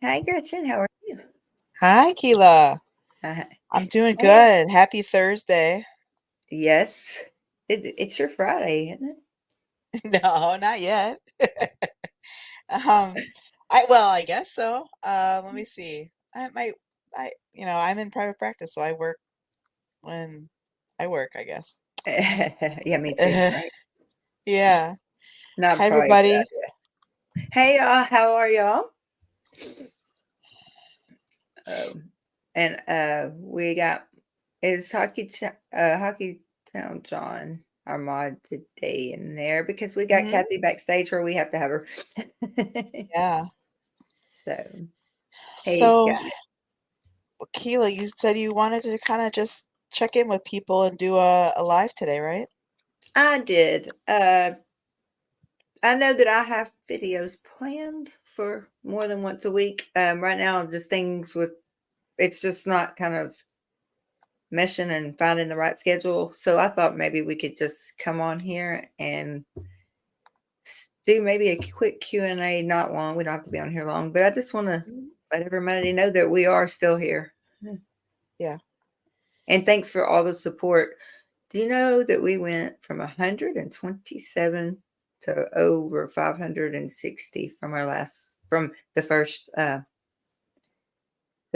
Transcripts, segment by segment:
Hi, Gretchen. How are you? Hi, Keela. Uh, I'm doing hey, good. Happy Thursday. yes, it's your Friday, isn't No, not yet. Um, I guess so. Let me see. I'm in private practice, so I work when I work, I guess. it? Yeah, me too. Right? Yeah. Not Hi, probably a good everybody. idea. Hey, y'all. How are y'all? Um, and we got is Hockey Town John our mod today in there because we got Hmm. Kathy backstage where we have to have her. Yeah. So, hey, So, Scott. Keela, you said you wanted to kind of just check in with people and do a live today, right? I did. I know that I have videos planned for more than once a week. Right now, just things with it's just not kind of meshing and finding the right schedule. So I thought maybe we could just come on here and do maybe a quick Q&A. Not long. We don't have to be on here long, but I just want to Mhm. let everybody know that we are still here. Yeah. And thanks for all the support. Do you know that we went from 127 to over 560 from from the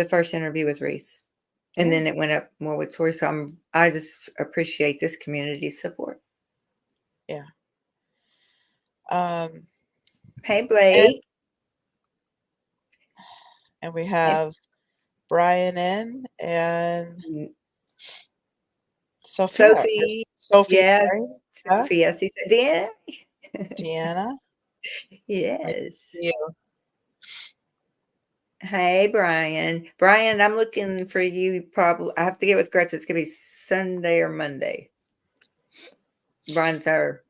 first interview with Reese, and Yeah. then it went up more with Tori. So I just appreciate this community support. Yeah. Um, Hey and Blake, and we hey have Brian in and Sophia. Sophie, Sophie, yes, sorry. Yeah. Sophie. Yes, he said, yeah, Deanna. Nice yes. to see you. Hey Brian, Brian, I'm looking for you. Probably I have to get with Gretchen. It's gonna be Sunday or Monday. Brian's our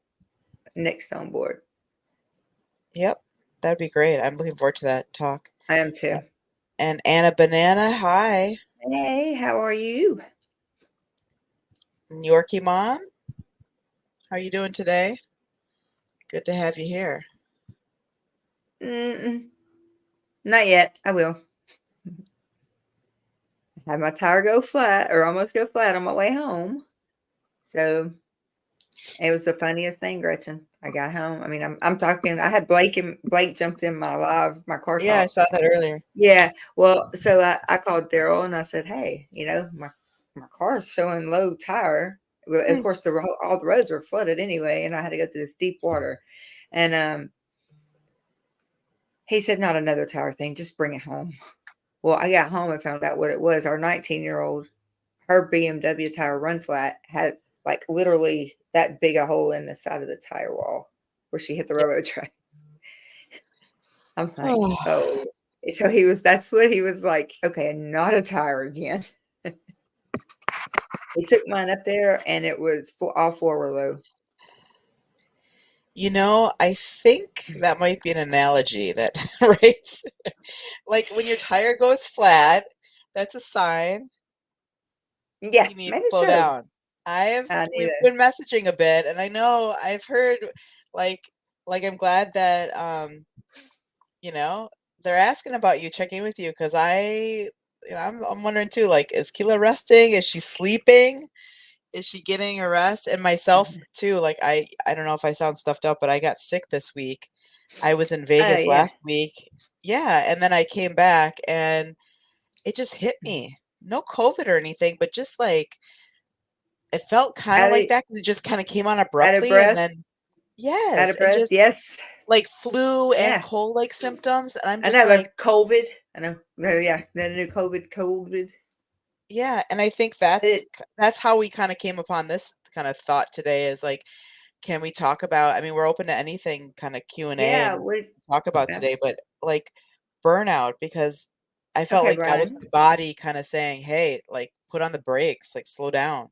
next on board. Yep. That'd be great. I'm looking forward to that talk. I am A- too. And Anna Banana, hi. Hey, how are you? New Yorkie Mom, how are you doing today? Good to have you here. Mm-mm, not yet. I will. I had my tire go flat or almost go flat on my way home. So it was the funniest thing, Gretchen. I got home. I mean, I'm talking. I had Blake jumped in my car Yeah, I talk. saw that earlier. Yeah. Well, so I called Daryl and I said, hey, my car's showing low tire. Well, of Hmm. course, all the roads were flooded anyway, and I had to go through this deep water. And he said, not another tire thing. Just bring it home. Well, I got home and found out what it was. Our 19-year-old, her BMW tire run flat had like literally that big a hole in the side of the tire wall where she hit the Yeah. railroad tracks. I'm like, oh. So that's what he was like, okay, not a tire again. He took mine up there and it was all four were low. I think that might be an analogy that, right? Like when your tire goes flat, that's a sign Yeah, you need to maybe slow so. down. We've Neither. been messaging a bit, and I know I've heard like I'm glad that you know, they're asking about you, checking with you because I'm wondering too, like, is Keela resting? Is she sleeping? Is she getting a rest? And myself too, like I don't know if I sound stuffed up, but I got sick this week. I was in Oh Vegas yeah. last week. Yeah, and then I came back and it just hit me. No COVID or anything, but just like it felt kind of Out of like that because it just kind of came on out of abruptly and breath. then Out yes, of and breath. just Yes. like flu and Yeah. cold like symptoms. And I'm I just know like, that's COVID. I know. No, yeah, the new COVID. yeah, and I think It, that's how we kind of came upon this kind of thought today is like, can we talk about, I mean, we're open to anything kind of Q&A yeah, and what talk about today, abs- but like burnout because I felt okay, like that was Brian. my body kind of saying, "Hey, like put on the brakes, like slow down."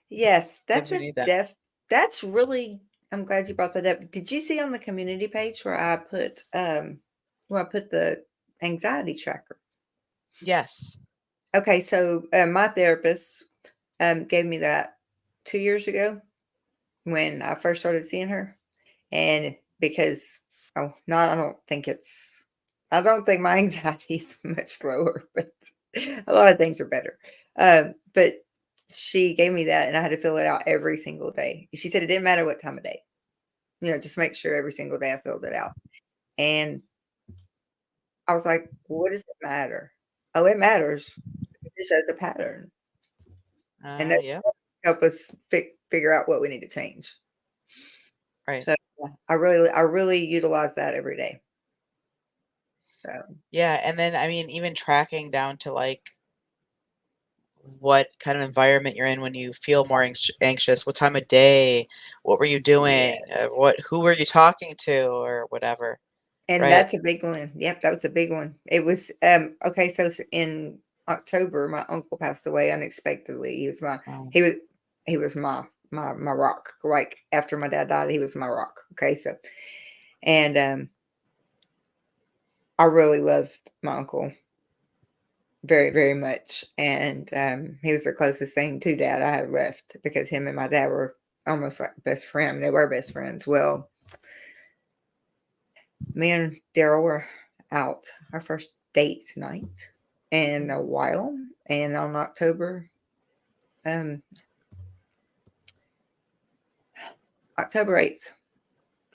Yes, Sometimes we need that. that's really I'm glad you brought that up. Did you see on the community page where I put the anxiety tracker? Yes. Okay, so my therapist gave me that 2 years ago when I first started seeing her, and because I don't think it's. I don't think my anxiety is much lower, but a lot of things are better. But she gave me that, and I had to fill it out every single day. She said it didn't matter what time of day, just make sure every single day I filled it out. And I was like, "What does it matter?" Oh, it matters. It shows a pattern, and that Yeah, help us figure out what we need to change. right. So yeah, I really utilize that every day. So Yeah, and then I mean, even tracking down to like what kind of environment you're in when you feel more anxious, what time of day, what were you doing, yes. who were you talking to, or whatever, And right? that's a big one. Yep, that was a big one. It was, okay, so in October, my uncle passed away unexpectedly. Um, He was he was my rock. Like, after my dad died, he was my rock, okay, so and, I really loved my uncle very, very much, and, he was the closest thing to dad I had left because him and my dad were almost like best friend. They were best friends. Well, me and Daryl were out our first date night in a while, and on um, October 8th,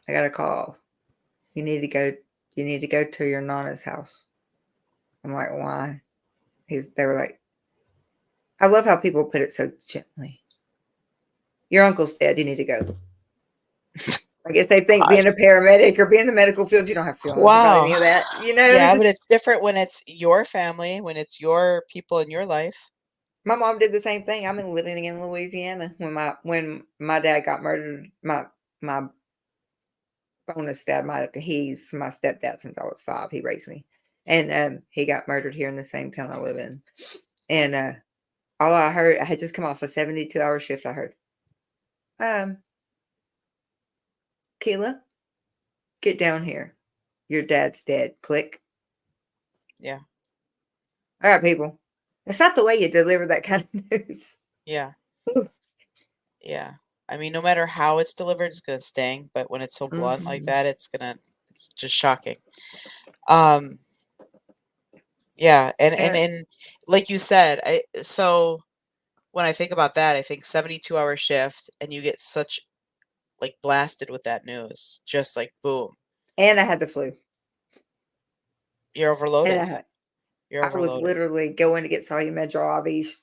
I got a call. You need to go. You need to go to your nana's house. I'm like, why? They were like, I love how people put it so gently. Your uncle's dead. You need to go. I guess they think gosh, being a paramedic or being in the medical field, you don't have feelings about wow. any of that. Yeah, but Just it's different when it's your family, when it's your people in your life. my mom did the same thing. I'm living in Louisiana when my dad got murdered. My bonus dad, he's my stepdad since I was 5. He raised me, and he got murdered here in the same town I live in. And all I heard, I had just come off a 72-hour shift. I heard, um, Keela, get down here. Your dad's dead. Click. Yeah, All right, people. That's not the way you deliver that kind of news. yeah, yeah. I mean, no matter how it's delivered, it's gonna sting, but when it's so blunt like Mhm. that, it's just shocking. Um, yeah, And and like you said, when I think about that, I think 72-hour shift and you get such like blasted with that news, just like boom, and I had the flu, you're and overloaded. You're I was overloaded. literally going to get Medrol IVs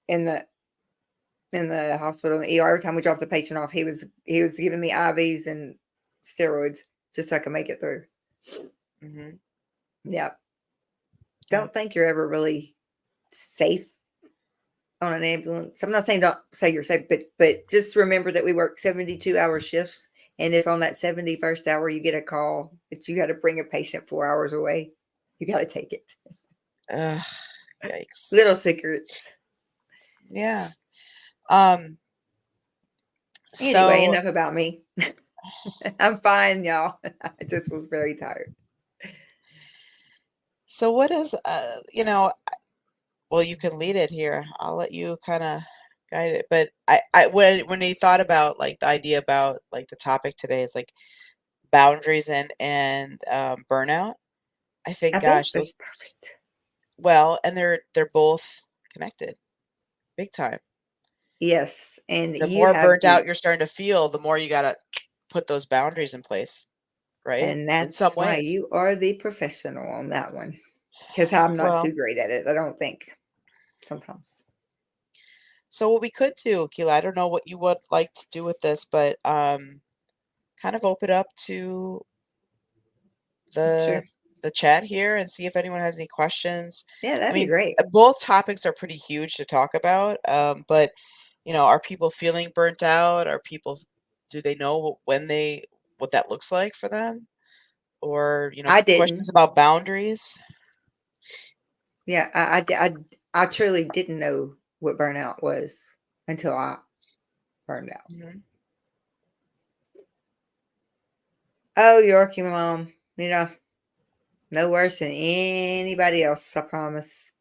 in the hospital, in the ER. Every time we dropped a patient off, he was giving me IVs and steroids just so I could make it through. Mhm. Yeah. Yeah. Don't think you're ever really safe on an ambulance. I'm not saying don't say you're safe, but just remember that we work 72-hour shifts. And if on that 71st hour you get a call that you got to bring a patient 4 hours away, you got to take it. Ugh, yikes. Little secrets. Yeah. Um, Anyway, so enough about me. I'm fine, y'all. I just was very tired. so what is well, you can lead it here. I'll let you kind of guide it. But when you thought about like the idea about like the topic today is like boundaries and burnout, I think I think gosh, that's those perfect. well, and they're both connected big time. Yes, and The you more have burnt the out you're starting to feel, the more you gotta put those boundaries in place, right? and In some that's why ways. you are the professional on that one. Because I'm not Well, too great at it, I don't think, sometimes. so what we could do, Keela, I don't know what you would like to do with this, but kind of open up to the Sure. the chat here and see if anyone has any questions. Yeah, I that'd be mean, great. both topics are pretty huge to talk about, but are people feeling burnt out? Are people do they know what that looks like for them? Or, I questions didn't. about boundaries? Yeah, I truly didn't know what burnout was until I burned out. Mhm. Oh, Yorkie mom, no worse than anybody else, I promise.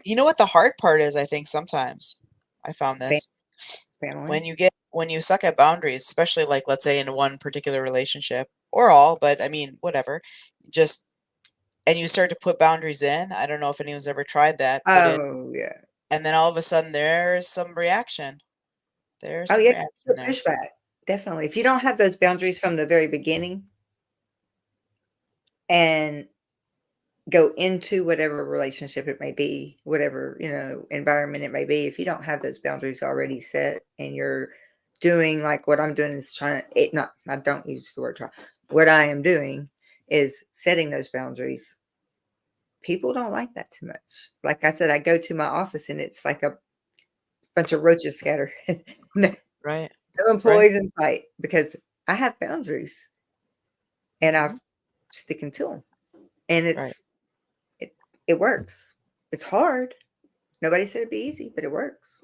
You know what the hard part is, I think sometimes I found Fa- this Family. when you suck at boundaries, especially like let's say in one particular relationship. or all, but I mean, whatever. Just and you start to put boundaries in. I don't know if anyone's ever tried that. Put in, Oh, yeah. and then all of a sudden there's some reaction. There's Oh, some yeah, reaction there. pushback, definitely. If you don't have those boundaries from the very beginning and go into whatever relationship it may be, whatever, environment it may be, if you don't have those boundaries already set and you're doing like what I'm doing is trying it not I don't use the word try. What I am doing is setting those boundaries. People don't like that too much. Like I said, I go to my office and it's like a bunch of roaches scattered. No, Right. no Right. employees in sight because I have boundaries and Hmm. I'm sticking to them. And Right. it, it works. It's hard. Nobody said it'd be easy, but it works.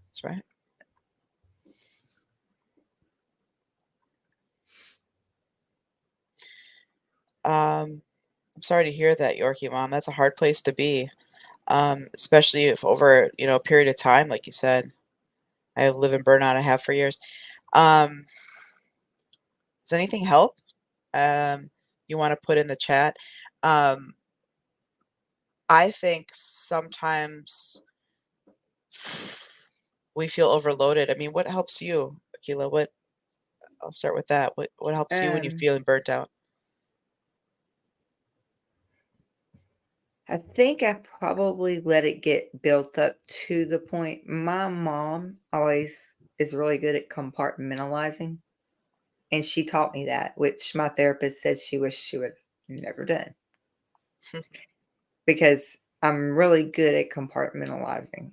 That's right. I'm sorry to hear that, Yorkie mom. That's a hard place to be. Especially if over, a period of time, like you said. I live in burnout. I have for years. Um, does anything help? You want to put in the chat? Um, I think sometimes we feel overloaded. I mean, what helps you, Akila? I'll start with that. What helps you when you're Um, feeling burnt out? I think I probably let it get built up to the point. My mom always is really good at compartmentalizing, and she taught me that, which my therapist said she wished she would never done because I'm really good at compartmentalizing.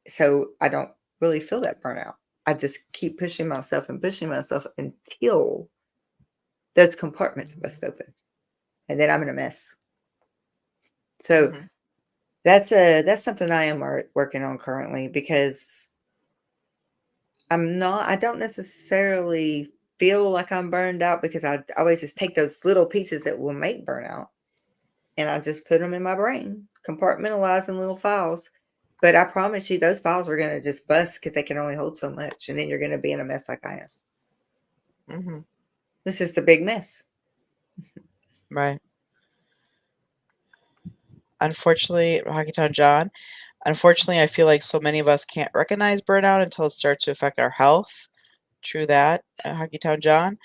So I don't really feel that burnout. I just keep pushing myself until those compartments bust open, and then I'm in a mess. So Hmm. that's something I am working on currently because I don't necessarily feel like I'm burned out because I always just take those little pieces that will make burnout and I just put them in my brain, compartmentalize in little files. But I promise you, those files are going to just bust because they can only hold so much. And then you're going to be in a mess like I am. Hmm. This is the big mess. Right. Unfortunately, Hockey Town John, unfortunately, I feel like so many of us can't recognize burnout until it starts to affect our health. True that, Hockey Town John.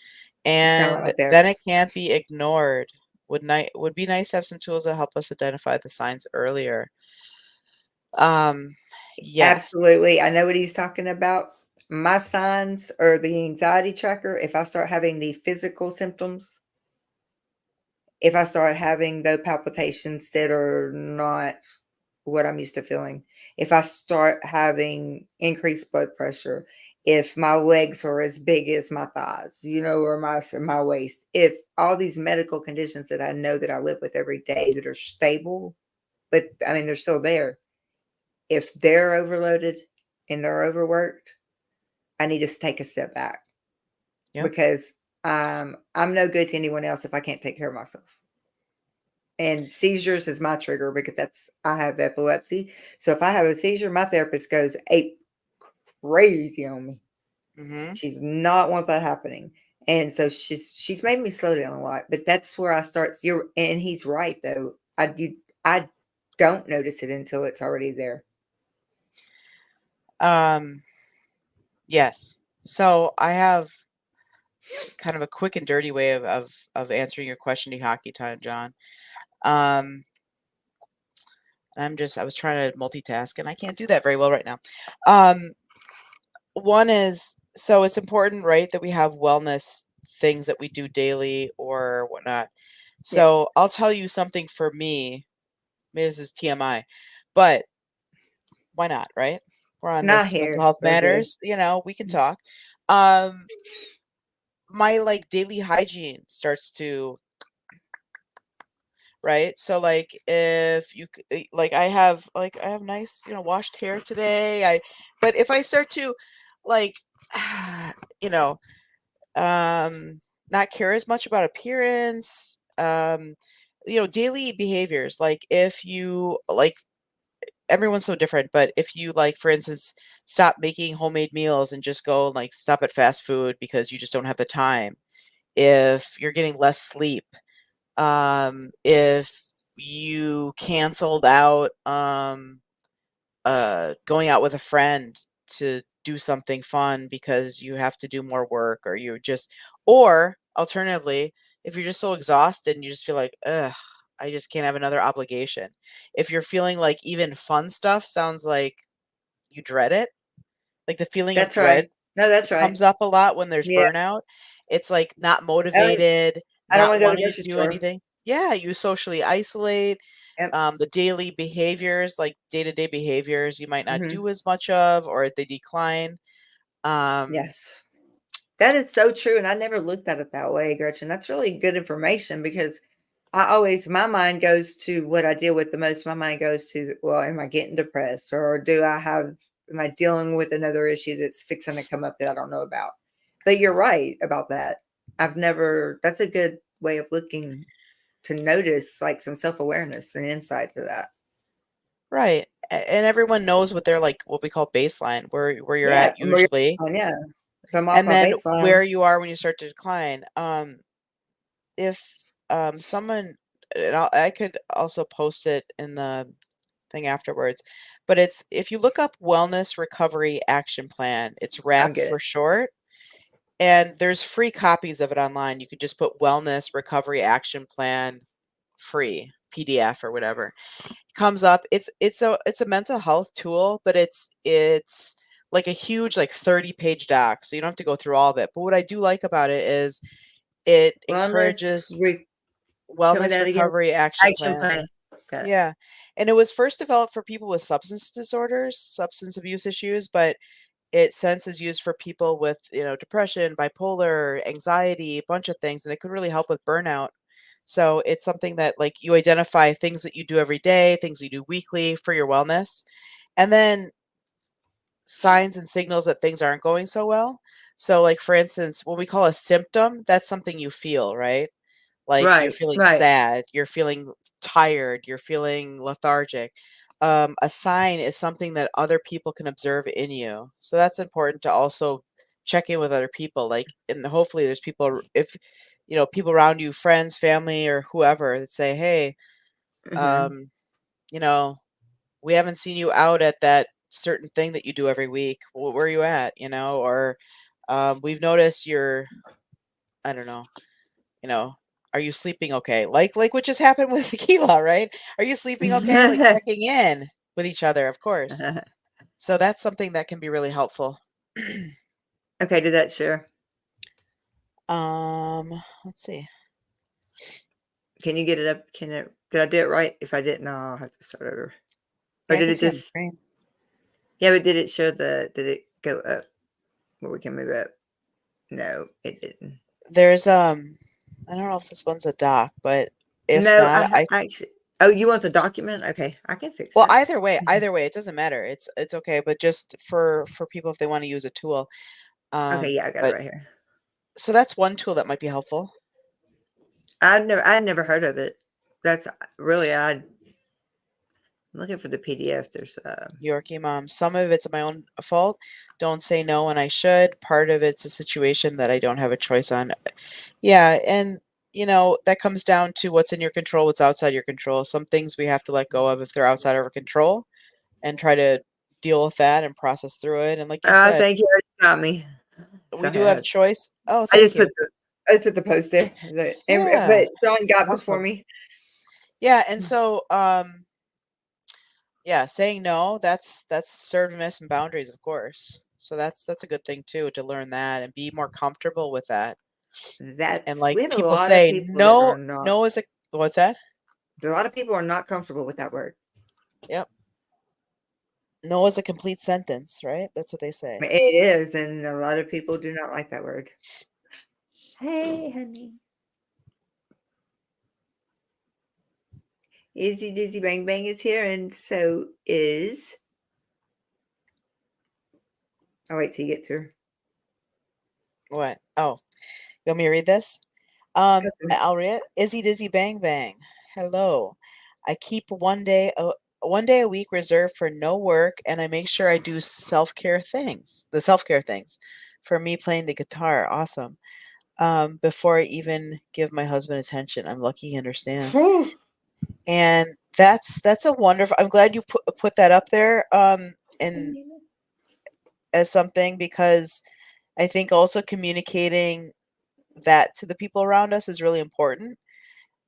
You sound like And my then it therapist. can't be ignored. Would be nice to have some tools that help us identify the signs earlier. Um, yes. Absolutely. I know what he's talking about. My signs are the anxiety tracker. If I start having the physical symptoms, if I start having the palpitations that are not what I'm used to feeling, if I start having increased blood pressure, if my legs are as big as my thighs, or my waist, if all these medical conditions that I know that I live with every day that are stable, but I mean they're still there. If they're overloaded and they're overworked, I need to take a step back Yep. because I'm no good to anyone else if I can't take care of myself. And seizures is my trigger because I have epilepsy. So if I have a seizure, my therapist goes ape crazy on me. Hmm. She's not want that happening. And so she's made me slow down a lot. But that's where I start. And he's right though. I don't notice it until it's already there. Um, yes. So I have kind of a quick and dirty way of answering your question to Hockey Time, John. Um, I was trying to multitask and I can't do that very well right now. Um, One is, so it's important, right, that we have wellness things that we do daily or whatnot. Yes. So I'll tell you something for me. Maybe this is TMI, but why not, right? We're on Not this mental here. health We're good. matters, we can talk. Um, my like daily hygiene starts to, right? So like if like I have nice, washed hair today. But if I start to like you know, um not care as much about appearance, daily behaviors, like if you like everyone's so different, but if you, like, for instance, stop making homemade meals and just go, like, stop at fast food because you just don't have the time, if you're getting less sleep, if you canceled out, going out with a friend to do something fun because you have to do more work, or you just, or alternatively, if you're just so exhausted and you just feel like, ugh, I just can't have another obligation. If you're feeling like even fun stuff sounds like you dread it, like the feeling of That's dread right. No, that's right. comes up a lot when there's Yeah. burnout. It's like not I don't motivated, I don't not wanna go to the wanting grocery to do store. anything. Yeah, you socially isolate. Yep. The daily behaviors, like day-to-day behaviors, you might not Mhm. do as much of, or they decline. Um, Yes. That is so true, and I never looked at it that way, Gretchen. That's really good information because I always my mind goes to what I deal with the most. My mind goes to, well, am I getting depressed or am I dealing with another issue that's fixing to come up that I don't know about? But you're right about that. That's a good way of looking to notice like some self-awareness and insight to that. right. And everyone knows what they're like, what we call baseline, where you're Yeah, at from where usually, you're yeah. If I'm off and my then baseline. where you are when you start to decline. If someone, and I could also post it in the thing afterwards. But it's, if you look up Wellness Recovery Action Plan, it's I'll WRAP get for it. short, and there's free copies of it online. You could just put Wellness Recovery Action Plan free PDF or whatever. Comes up. It's a mental health tool, but it's like a huge, like 30-page doc, so you don't have to go through all of it. But what I do like about it is it Wellness encourages tell me Wellness that again. Recovery Action Action Plan. plan. Got it. Yeah, and it was first developed for people with substance disorders, substance abuse issues, but it since is used for people with, depression, bipolar, anxiety, a bunch of things, and it could really help with burnout. So it's something that, like, you identify things that you do every day, things you do weekly for your wellness, and then signs and signals that things aren't going so well. So, like, for instance, what we call a symptom, that's something you feel, right? Like, you're Right, feeling right. sad, you're feeling tired, you're feeling lethargic. A sign is something that other people can observe in you. So that's important to also check in with other people. Like, and hopefully there's people, if, people around you, friends, family, or whoever, that say, hey, Mhm. um, you know, we haven't seen you out at that certain thing that you do every week. Where are you at? Or we've noticed you're, I don't know, you know, are you sleeping okay? Like what just happened with tequila, right? Are you sleeping okay? Like checking in with each other, of course. So that's something that can be really helpful. Okay, did that share? Let's see. Can you get it up? Did I do it right? If I didn't, I'll have to start over. Or Yeah, I did can it see on the just screen. yeah, but did it go up where we can move up? No, it didn't. There's I don't know if this one's a doc, but if No, not, I I actually oh, you want the document? Okay, I can fix well, that. Mhm. either way, it doesn't matter. It's okay, but just for people if they want to use a tool. Okay, yeah, I got it But right here. so that's one tool that might be helpful. I'd never heard of it. That's really odd. I'm looking for the PDF. There's Yorkie mom. Some of it's my own fault. Don't say no when I should. Part of it's a situation that I don't have a choice on. Yeah, and that comes down to what's in your control, what's outside your control. Some things we have to let go of if they're outside of our control, and try to deal with that and process through it. And like you said, thank you, already got me. we So do have choice. Oh, I thank just you. I just put the post there. Yeah, But John got before awesome. me. Yeah, and so yeah, saying no, that's assertiveness and boundaries, of course. So that's a good thing too, to learn that and be more comfortable with that. And That's like we have a people lot of say, people that are not. no is a, what's that? A lot of people are not comfortable with that word. Yep. No is a complete sentence, right? That's what they say. It is, and a lot of people do not like that word. Hey, honey. Izzy Dizzy Bang Bang is here, and so is. I'll wait till you get to her. What? Oh, you want me to read this? Okay. I'll read it. Izzy Dizzy Bang Bang. Hello. I keep one day. one day a week reserved for no work, and I make sure I do self-care things. For me, playing the guitar, awesome. Before I even give my husband attention. I'm lucky he understands. Whew. And that's a wonderful. I'm glad you put that up there and as something, because I think also communicating that to the people around us is really important,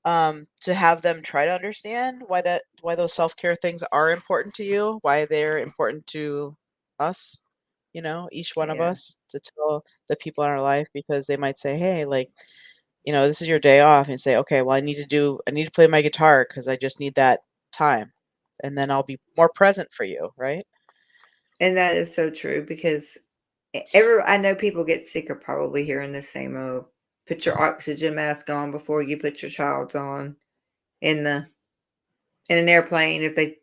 to have them try to understand why those self-care things are important to you, why they're important to us, each one of Yeah. us, to tell the people in our life, because they might say, hey, like, this is your day off, and say, okay, well, I need to play my guitar because I just need that time, and then I'll be more present for you, right? And that is so true because I know people get sick of probably hearing the same, oh, put your oxygen mask on before you put your child's on in the in an airplane. If they,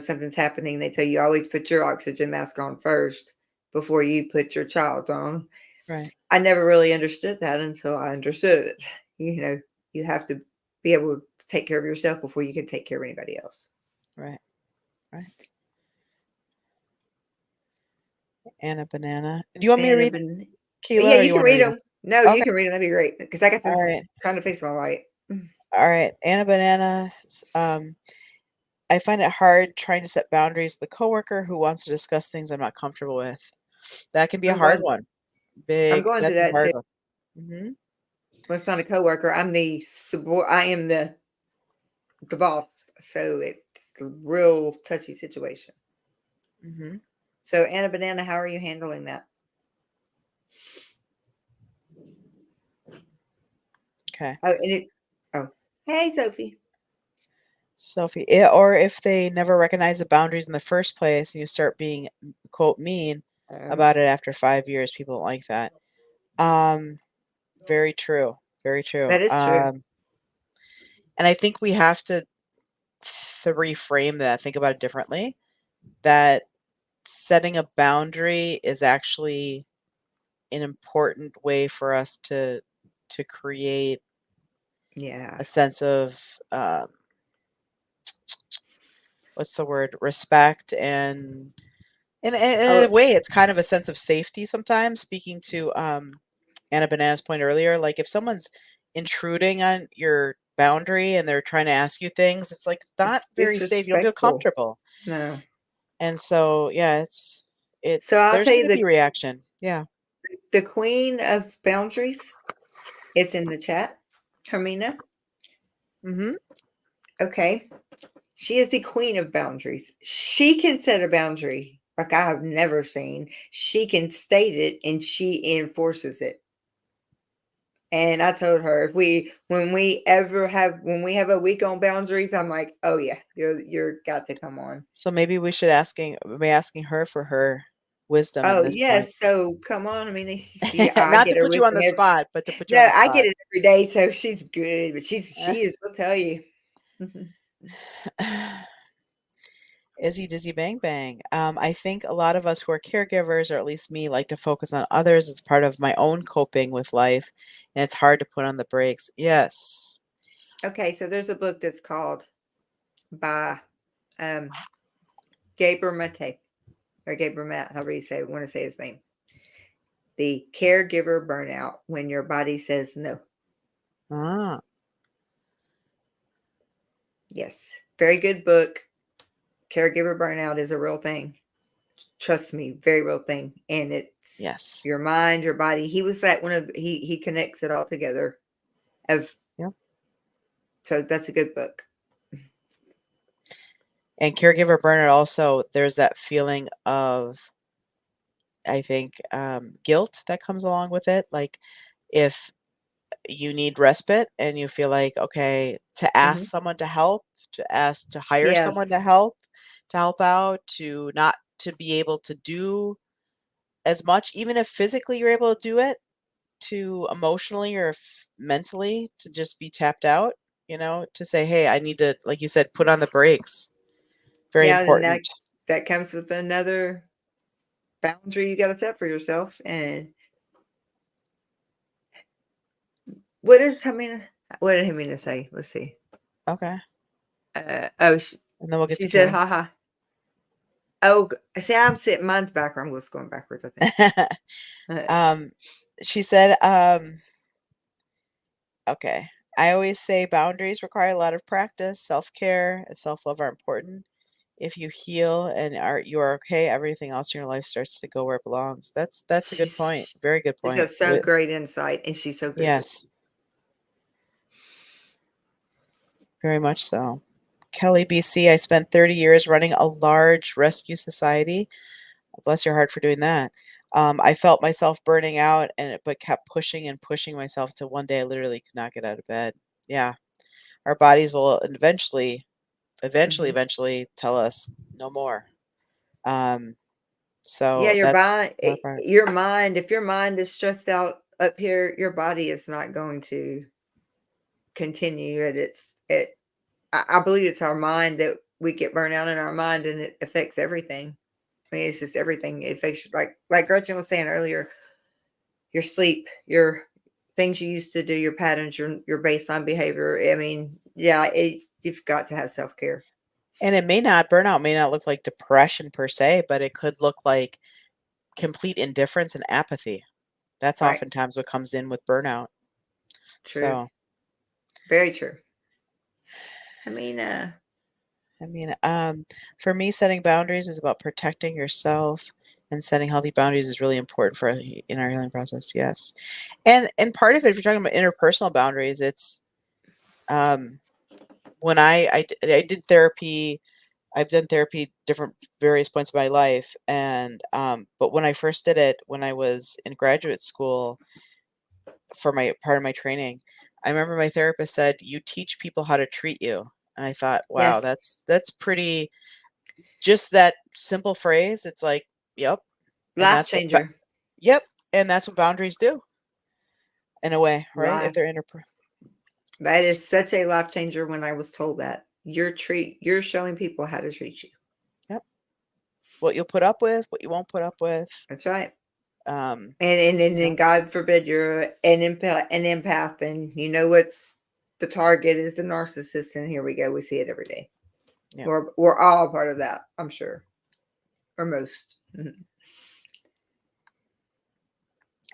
something's happening, they tell you always put your oxygen mask on first before you put your child's on. Right, I never really understood that until I understood it. You have to be able to take care of yourself before you can take care of anybody else. right, right. And a banana. Do you want me to And read, yeah, Keela, or you you can want to read read them? them. No, you Okay. can read them. That'd be great because I got All this right. trying to fix my light. All right. And a banana. I find it hard trying to set boundaries with a coworker who wants to discuss things I'm not comfortable with. That can be a I'm hard going. one. I'm Big. going through That's a that too. hard one. Hmm. Well, it's not a coworker. I'm the support. I am the boss. So it's a real touchy situation. Hmm. So Anna Banana, how are you handling that? Okay. Oh, and it. Oh, hey Sophie. Sophie, or if they never recognize the boundaries in the first place and you start being, quote, mean about it after 5 years, people don't like that. Um, Very true. Very true. That is true. And I think we have to reframe that, think about it differently. That setting a boundary is actually an important way for us to create Yeah. a sense of, what's the word, respect, and in Oh, a way, it's kind of a sense of safety sometimes. Speaking to Anna Banana's point earlier, like if someone's intruding on your boundary and they're trying to ask you things, it's like not it's very safe. You don't feel disrespectful. comfortable. No. And so, yeah, So I'll there's tell you going to be reaction. Yeah. the queen of boundaries is in the chat. Hermina. Mhm. Okay. She is the queen of boundaries. She can set a boundary like I have never seen. She can state it and she enforces it. And I told her if we when we have a week on boundaries, I'm like, oh yeah, you're got to come on. So maybe we should be asking her for her wisdom in Oh this point. yes, so come on. I mean, I Not to get her put you on wisdom the every. spot, but to put you on No, the I get spot. it every day, so she's good. But she is. Will tell you. Mhm. Izzy Dizzy Bang Bang. I think a lot of us who are caregivers, or at least me, like to focus on others. It's part of my own coping with life, and it's hard to put on the brakes. Yes. Okay, so there's a book that's called by um, Gabriel Mate or Gabriel Matt, however you say want to say his name. The Caregiver Burnout: When Your Body Says No. Ah, Yes, very good book. Caregiver burnout is a real thing. Trust me, very real thing, and it's yes. your mind, your body. He was like one of he connects it all together. Of Yep. So that's a good book. And caregiver burnout also, there's that feeling of, I think, guilt that comes along with it. Like if you need respite and you feel like, okay, to Hmm. ask someone to help, to hire someone Yes, to help out, to not to be able to do as much, even if physically you're able to do it, to emotionally or mentally to just be tapped out, to say, hey, I need to, like you said, put on the brakes. Very yeah, and important. that comes with another boundary you got to set for yourself. And what did Tamina? What did Tamina say? Let's see. Okay. Oh, and then we'll get She to said, Kelly. "Ha ha." Oh, see, I'm sitting. Mine's background was going backwards. I think. Uh, um, she said, okay. I always say boundaries require a lot of practice. Self-care and self-love are important. If you heal and you're okay, everything else in your life starts to go where it belongs. That's a good point. she's Very good she's point. got so great insight, and she's so good with. Yes, very much so. Kelly, BC, I spent 30 years running a large rescue society. Bless your heart for doing that. I felt myself burning out but kept pushing and pushing myself till one day I literally could not get out of bed. Yeah. Our bodies will Mhm. eventually tell us no more. Um, Yeah, so your that's mind, our part. your mind. If your mind is stressed out up here, your body is not going to continue at its. I believe it's our mind that we get burnt out in our mind, and it affects everything. I mean, it's just everything. It affects like Gretchen was saying earlier. Your sleep, your things you used to do, your patterns, your baseline behavior. I mean, yeah, you've got to have self care. And burnout may not look like depression per se, but it could look like complete indifference and apathy. That's Right. oftentimes what comes in with burnout. True. So, Very true. I mean, I mean, for me, setting boundaries is about protecting yourself, and setting healthy boundaries is really important in our healing process. Yes, and part of it, if you're talking about interpersonal boundaries, it's um, when I did therapy. I've done therapy different various points of my life, and but when I first did it, when I was in graduate school for my part of my training, I remember my therapist said, "You teach people how to treat you," and I thought, "Wow, yes, that's pretty." Just that simple phrase, it's like, "Yep," and life changer. yep, and that's what boundaries do in a way, right? If Life. they're That is such a life changer when I was told that. You're showing people how to treat you. yep, what you'll put up with, what you won't put up with. That's right. Um, And you know, then God forbid you're an empath and you know what's the target is the narcissist, and here we go. We see it every day. yeah. We're all part of that, I'm sure. Or most. Mhm.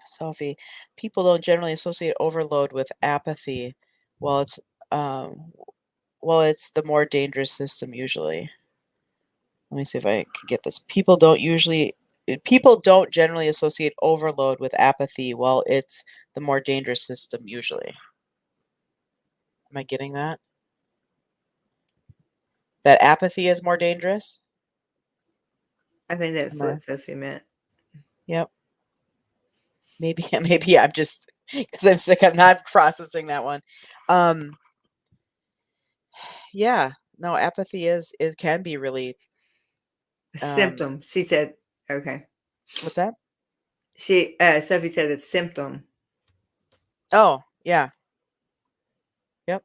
Sophie, people don't generally associate overload with apathy. Well, um, it's the more dangerous system usually. Let me see if I can get this. People don't generally associate overload with apathy. Well, it's the more dangerous system usually. Am I getting that? That apathy is more dangerous? I think Am that's I? what Sophie meant. Yep. Maybe maybe I'm just because I'm sick. I'm not processing that one. Um, yeah. No, apathy is it can be really. A Um, symptom. She said, okay. what's that? Sophie said it's symptom. Oh, yeah. Yep.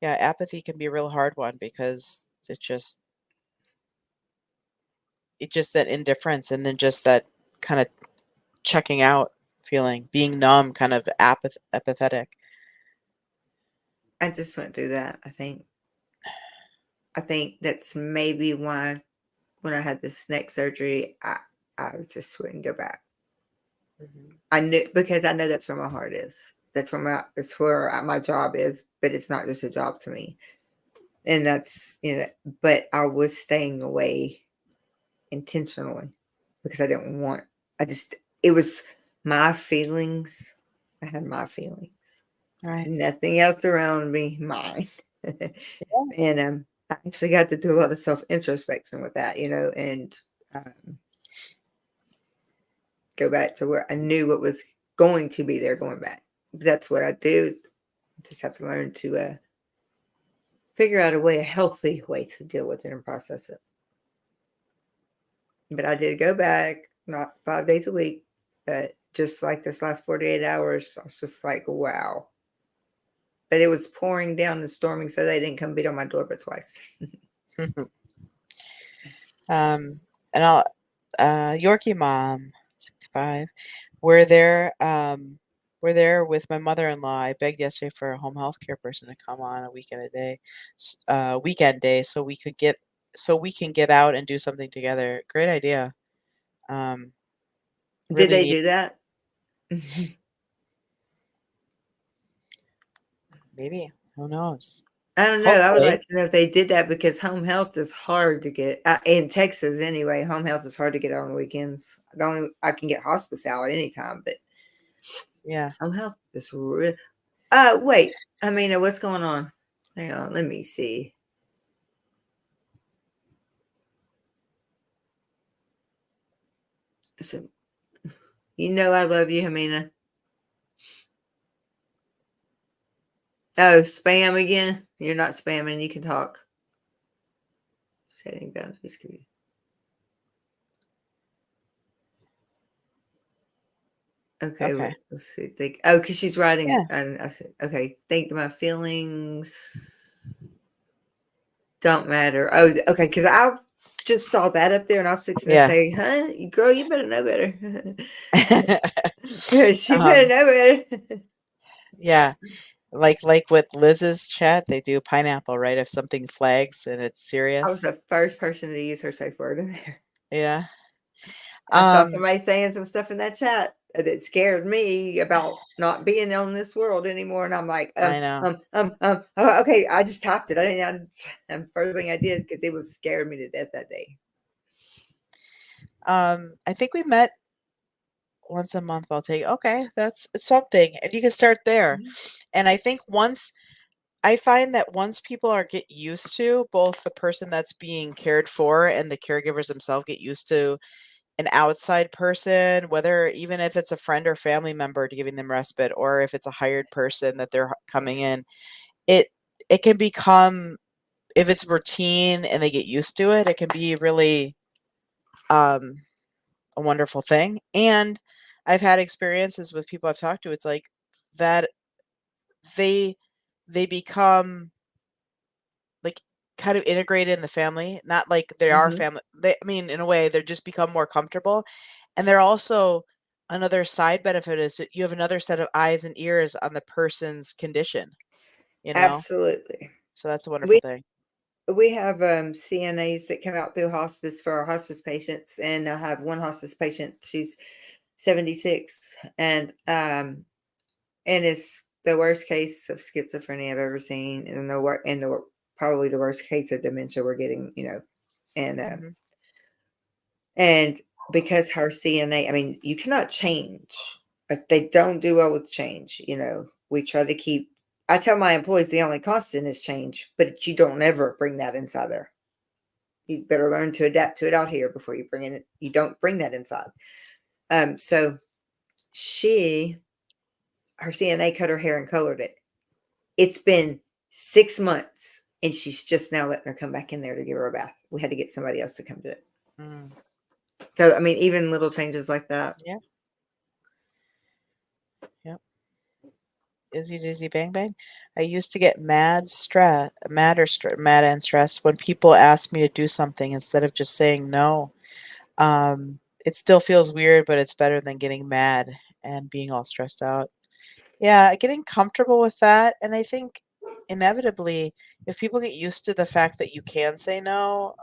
Yeah. Apathy can be a real hard one because it's just that indifference and then just that kind of checking out feeling, being numb, kind of apathetic. I just went through that, I think. I think that's maybe why when I had this neck surgery, I just wouldn't go back. Mhm. I knew because I know that's where my heart is. That's where my job is, but it's not just a job to me. And that's, but I was staying away intentionally because I didn't want, I just, it was my feelings. I had my feelings, Right. nothing else around me, mine. Yeah. And I actually got to do a lot of self introspection with that, and go back to where I knew what was going to be there going back. That's what I do. Just have to learn to figure out a healthy way to deal with it and process it. But I did go back, not 5 days a week, but just like this last 48 hours, I was just like, wow. But it was pouring down and storming, so they didn't come beat on my door but twice. um, and Yorkie mom, 65. Were there we're there with my mother-in-law. I begged yesterday for a home health care person to come on a weekend day, so we can get out and do something together. Great idea. Um, Did really they need do that? I maybe. Who knows? don't know. I would Hopefully. like to know if they did that because home health is hard to get in Texas anyway. Home health is hard to get on the weekends. The only I can get hospice out at any time, but Yeah. home health is real. Wait. I mean, what's going on? Hang on. Let me see. So, you know I love you, Hamina. Oh, spam again? You're not spamming. You can talk. Setting boundaries. Okay, Okay. let's see. Think. Oh, because she's writing, Yeah. and I said, okay. Think my feelings don't matter. Oh, okay. Because I just saw that up there, and I was fixing to Yeah. say, "Huh, girl, you better know better." She better um, know better. yeah. Like with Liz's chat, they do pineapple, right? If something flags and it's I was serious. the first person to use her safe word in there. Yeah. I saw Um, somebody saying some stuff in that chat that scared me about not being on this world anymore, and I'm like, I know. oh, okay. I just typed it. I didn't. The first thing I did because it was scared me to death that day. I think we met once a month. I'll take okay, that's something. And you can start there. Mhm. And I think once I find that once people are get used to both the person that's being cared for and the caregivers themselves get used to an outside person, whether even if it's a friend or family member to giving them respite, or if it's a hired person that they're coming in, it it can become if it's routine and they get used to it, it can be really um a wonderful thing. And I've had experiences with people I've talked to. It's like that they they become like kind of integrated in the family, not like they are Mhm. family. I mean, in a way, they're just become more comfortable. And they're also another side benefit is that you have another set of eyes and ears on the person's condition, you know? Absolutely. So that's a wonderful We thing. we have CNAs that come out through hospice for our hospice patients, and I have one hospice patient. She's 76, and it's the worst case of schizophrenia I've ever seen, and probably the worst case of dementia we're getting. And Mhm. and because her CNA, I mean, you cannot change. They don't do well with change. We try to keep. I tell my employees the only constant is change, but you don't ever bring that inside there. You better learn to adapt to it out here before you bring it. You don't bring that inside. So she, her CNA cut her hair and colored it. It's been 6 months, and she's just now letting her come back in there to give her a bath. We had to get somebody else to come do it. Mm. So, I mean, even little changes like that. Yeah. Yep. Izzy dizzy bang bang. I used to get mad and stressed when people asked me to do something instead of just saying no. It still feels weird, but it's better than getting mad and being all stressed out. Yeah, getting comfortable with that, and I think inevitably, if people get used to the fact that you can say no,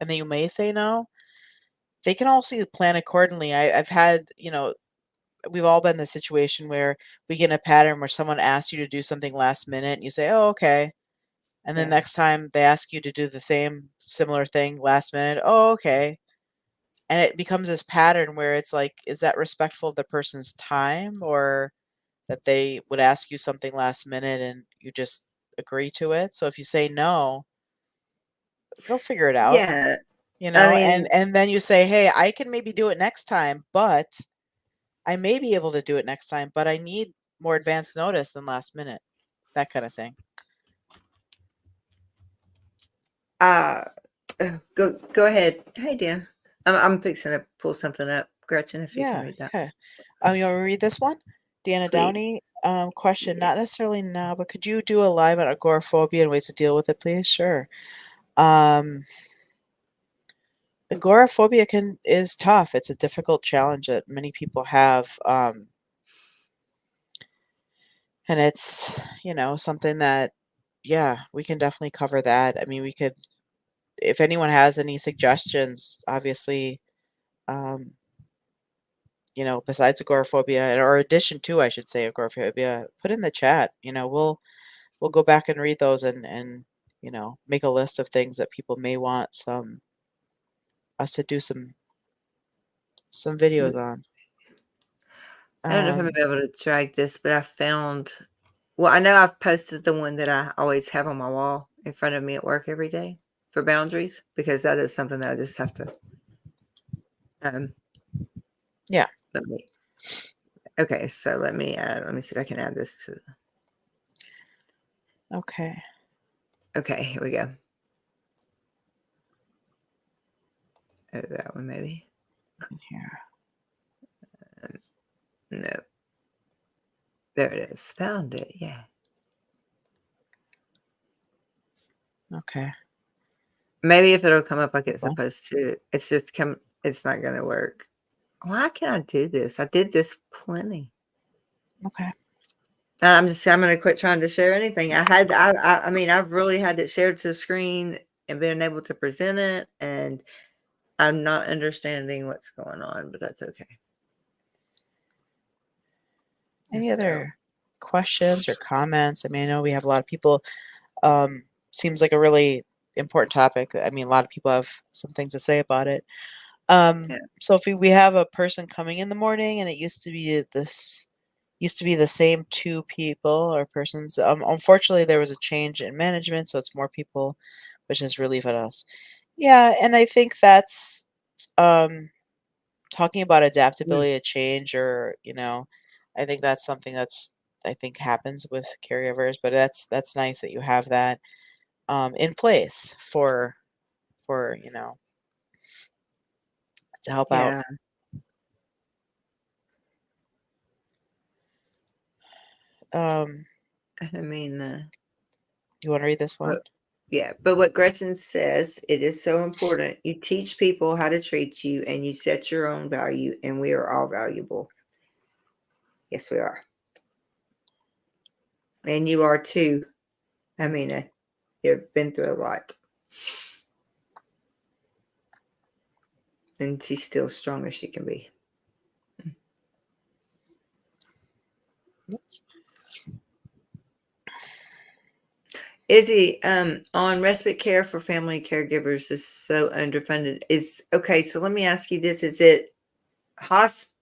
and that you may say no, they can also plan accordingly. I've had, we've all been in the situation where we get in a pattern where someone asks you to do something last minute, and you say, "Oh, okay," and then Yeah. next time they ask you to do the same similar thing last minute, "Oh, okay." And it becomes this pattern where it's like, is that respectful of the person's time or that they would ask you something last minute and you just agree to it? So if you say no, they'll figure it out, Yeah. you I know, and mean, and then you say, "Hey, I can maybe do it next time, but I may be able to do it next time, but I need more advance notice than last minute." That kind of thing. uh, go ahead. Hey, Dan. I'm fixing to pull something up. Gretchen, if you can Yeah, read that, yeah. You want me to read this one? Deanna please. Downey, question, not necessarily now, but could you do a live on agoraphobia and ways to deal with it, please? Sure. Um, agoraphobia is tough. It's a difficult challenge that many people have. And it's, something that, yeah, we can definitely cover that. I mean, we could, if anyone has any suggestions, obviously, um, besides agoraphobia or addition to, I should say, agoraphobia, put in the chat. We'll go back and read those and make a list of things that people may want us to do some videos on. I don't know if I'm gonna Um, be able to drag this, but I found well, I know I've posted the one that I always have on my wall in front of me at work every day for boundaries because that is something that I just have to um yeah. let me okay, so let me see if I can add this to Okay. okay, here we go. Oh, that one maybe. In here. No. There it is. Found it, yeah. Okay. Maybe if it'll come up like it's Well, supposed to. It's not gonna work. Why can't I do this? I did this plenty. okay. I'm gonna quit trying to share anything. I mean I've really had it shared to the screen and been able to present it, and I'm not understanding what's going on, but that's okay. Any So other questions or comments? I mean, I know we have a lot of people. Seems like a really important topic. I mean, a lot of people have some things to say about it. yeah, So if we have a person coming in the morning and it used to be the same two people or persons. Unfortunately, there was a change in management, so it's more people, which is relieving us. Yeah, and I think that's um, talking about mm, adaptability to change, or I think that's something I think happens with caregivers, but that's nice that you have that in place for to help out. yeah. Um, I mean, you want to read this one? but yeah, but what Gretchen says, it is so important. You teach people how to treat you, and you set your own value, and we are all valuable. Yes, we are, and you are too. I mean, you've been through a lot, and she's still strong as she can be. Yes. Izzy, on respite care for family caregivers is so underfunded. Is okay. So let me ask you this: Is it hosp?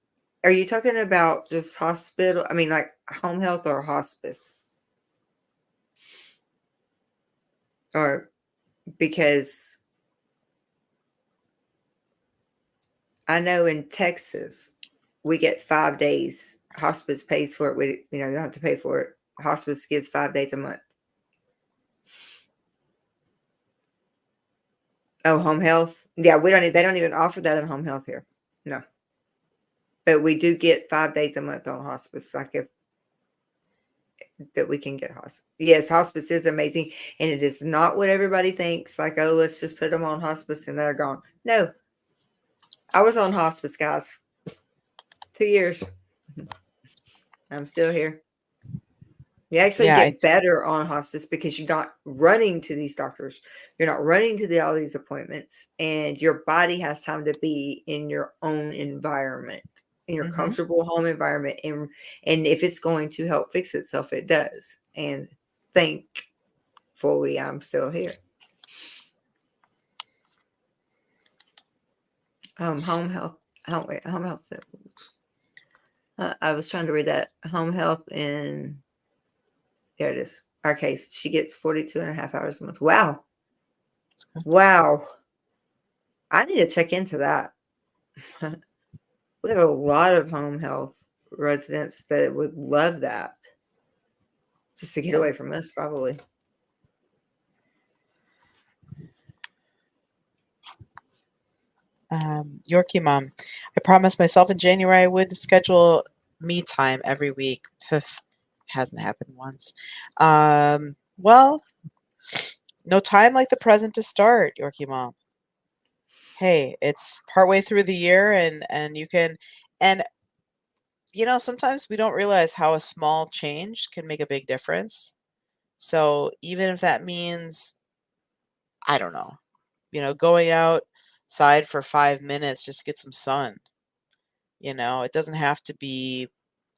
Are you talking about just hospital? I mean, like home health or hospice? Or because I know in Texas we get 5 days. Hospice pays for it. You don't have to pay for it. Hospice gives 5 days a month. Oh, home health. Yeah, we don't. They don't even offer that in home health here. No, but we do get 5 days a month on hospice. Like if that we can get hospice. Yes, hospice is amazing, and it is not what everybody thinks. Like, oh, let's just put them on hospice and they're gone. No, I was on hospice, guys. 2 years. I'm still here. You actually Yeah, get better on hospice because you're not running to these doctors. You're not running to all these appointments, and your body has time to be in your own environment, in your hmm comfortable home environment, and if it's going to help fix itself, it does. And thankfully, I'm still here. Home health. Oh wait, home health. I was trying to read that home health in. There it is. Our case. She gets 42 and a half hours a month. Wow. Wow. I need to check into that. We have a lot of home health residents that would love that just to get yeah. away from us, probably. Yorkie mom, I promised myself in January I would schedule me time every week. Pff, hasn't happened once. Well, no time like the present to start, Yorkie mom. Hey, it's partway through the year, and you can, and sometimes we don't realize how a small change can make a big difference. So even if that means, I don't know, going outside for 5 minutes just to get some sun, it doesn't have to be